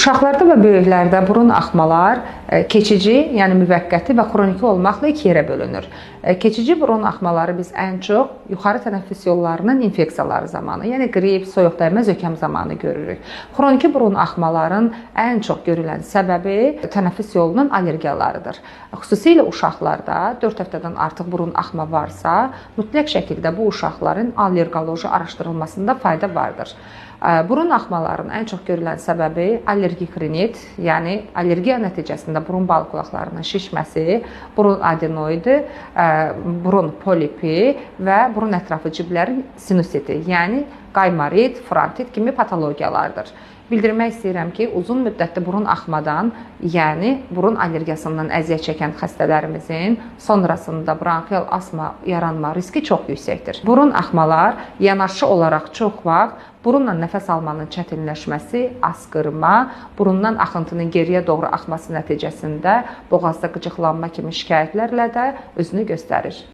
Uşaqlarda və böyüklərdə burun axmalar keçici, yəni müvəqqəti və xroniki olmaqla iki yerə bölünür. Keçici burun axmaları biz ən çox yuxarı tənəffüs yollarının infeksiyaları zamanı, yəni qrip, soyuq dəymə, zökəm zamanı görürük. Xroniki burun axmaların ən çox görülən səbəbi tənəffüs yolunun allergiyalarıdır. Xüsusilə uşaqlarda 4 həftədən artıq burun axma varsa, mütləq şəkildə bu uşaqların allergoloji araşdırılmasında fayda vardır. Burun axmalarının ən çox görülən səbəbi allergik rinit, yəni allergiya nəticəsində burun balqulaqlarının şişməsi, burun adenoidi, burun polipi və burun ətrafı ciblərin sinusiti, yəni qaymarit, frontit kimi patologiyalardır. Bildirmək istəyirəm ki, uzun müddətli burun axmadan, yəni burun allergiyasından əziyyət çəkən xəstələrimizin sonrasında bronxial asma yaranma riski çox yüksəkdir. Burun axmalar yanaşı olaraq çox vaxt burunla nəfəs almanın çətinləşməsi, asqırma, burundan axıntının geriyə doğru axması nəticəsində boğazda qıcıqlanma kimi şikayətlərlə də özünü göstərir.